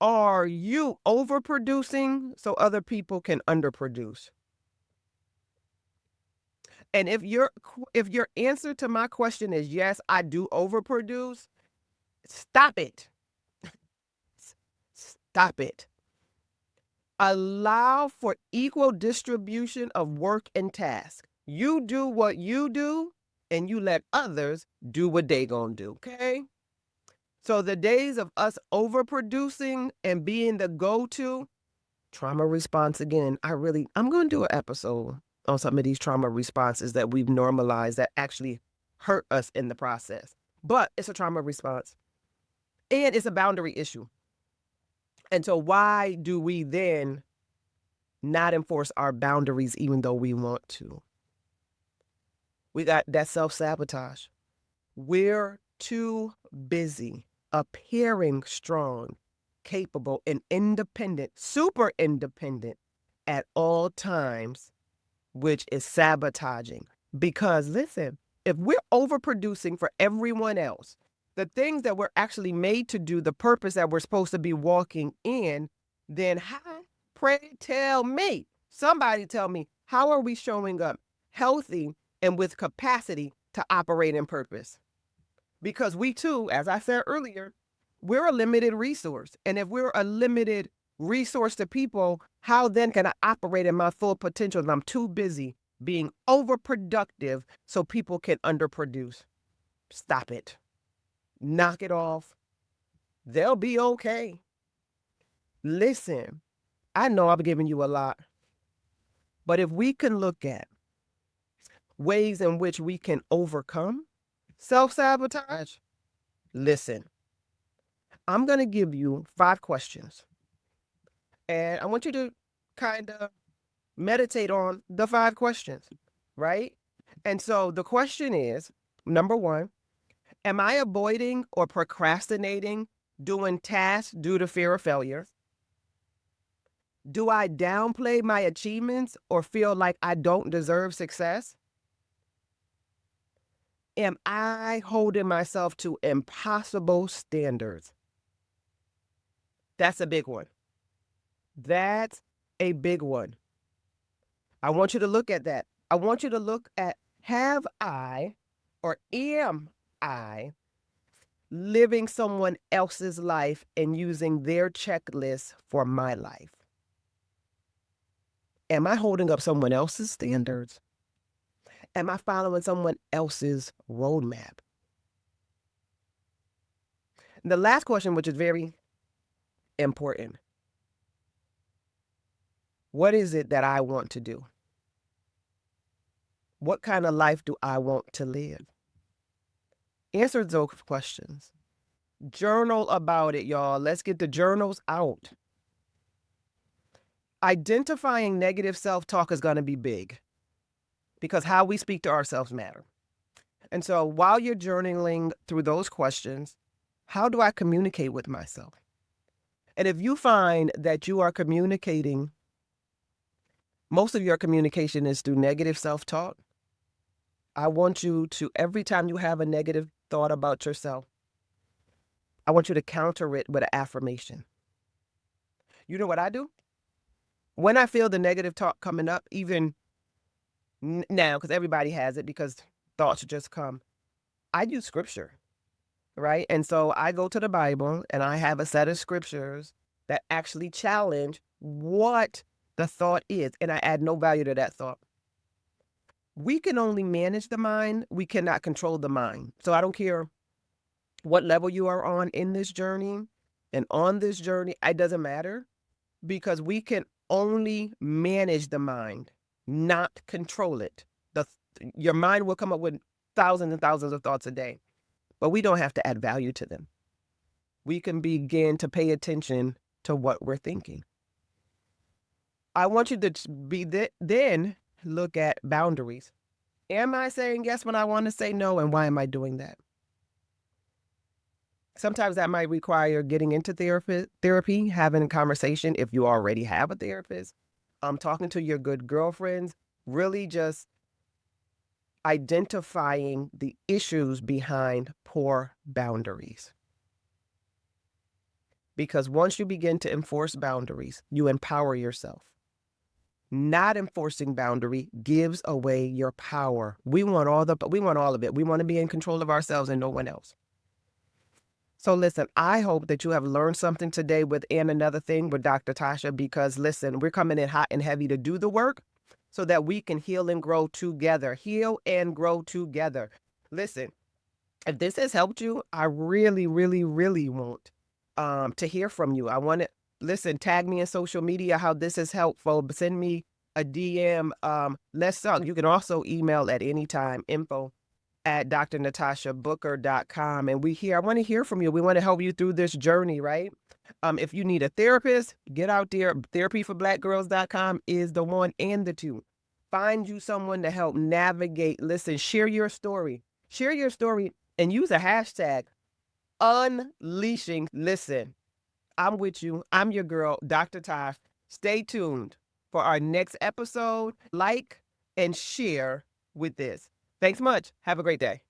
Are you overproducing so other people can underproduce? And if your answer to my question is yes, I do overproduce, stop it. Stop it. Allow for equal distribution of work and task. You do what you do, and you let others do what they gonna do, okay? So the days of us overproducing and being the go-to trauma response again, I'm gonna do an episode on some of these trauma responses that we've normalized that actually hurt us in the process. But it's a trauma response and it's a boundary issue. And so why do we then not enforce our boundaries even though we want to? We got that self-sabotage. We're too busy appearing strong, capable, and independent, super independent at all times, which is sabotaging. Because listen, if we're overproducing for everyone else, the things that we're actually made to do, the purpose that we're supposed to be walking in, then how, pray tell me, somebody tell me, how are we showing up healthy and with capacity to operate in purpose? Because we too, as I said earlier, we're a limited resource. And if we're a limited resource to people, how then can I operate in my full potential if I'm too busy being overproductive so people can underproduce? Stop it. Knock it off. They'll be okay. Listen, I know I'm giving you a lot, but if we can look at ways in which we can overcome self-sabotage, listen, I'm going to give you 5 questions. And I want you to kind of meditate on the 5 questions, right? And so the question is, number 1, am I avoiding or procrastinating doing tasks due to fear of failure? Do I downplay my achievements or feel like I don't deserve success? Am I holding myself to impossible standards? That's a big one. That's a big one. I want you to look at that. I want you to look at, have I or am I living someone else's life and using their checklist for my life? Am I holding up someone else's standards? Am I following someone else's roadmap? And the last question, which is very important, what is it that I want to do? What kind of life do I want to live? Answer those questions. Journal about it, y'all. Let's get the journals out. Identifying negative self-talk is going to be big because how we speak to ourselves matter. And so while you're journaling through those questions, how do I communicate with myself? And if you find that you are communicating, most of your communication is through negative self-talk, I want you to, every time you have a negative thought about yourself, I want you to counter it with an affirmation. You know what I do? When I feel the negative talk coming up, even now, because everybody has it, because thoughts just come, I use scripture, right? And so I go to the Bible and I have a set of scriptures that actually challenge what the thought is, and I add no value to that thought. We can only manage the mind. We cannot control the mind. So I don't care what level you are on in this journey and on this journey, it doesn't matter, because we can only manage the mind, not control it. Your mind will come up with thousands and thousands of thoughts a day, but we don't have to add value to them. We can begin to pay attention to what we're thinking. I want you to then look at boundaries. Am I saying yes when I want to say no, and why am I doing that? Sometimes that might require getting into therapy, having a conversation if you already have a therapist, talking to your good girlfriends, really just identifying the issues behind poor boundaries. Because once you begin to enforce boundaries, you empower yourself. Not enforcing boundary gives away your power. We want all of it. We want to be in control of ourselves and no one else. So listen, I hope that you have learned something today with And Another Thing with Dr. Tasha, because listen, we're coming in hot and heavy to do the work so that we can heal and grow together. Heal and grow together. Listen, if this has helped you, I really, really, really want to hear from you. I want to listen, tag me in social media how this is helpful. Send me a DM. Let's talk. You can also email at any time, info@drnatashabooker.com. And I want to hear from you. We want to help you through this journey, right? If you need a therapist, get out there. Therapyforblackgirls.com is the one and the two. Find you someone to help navigate. Listen, share your story. Share your story and use a hashtag, unleashing. Listen, I'm with you. I'm your girl, Dr. Tash. Stay tuned for our next episode. Like and share with this. Thanks much. Have a great day.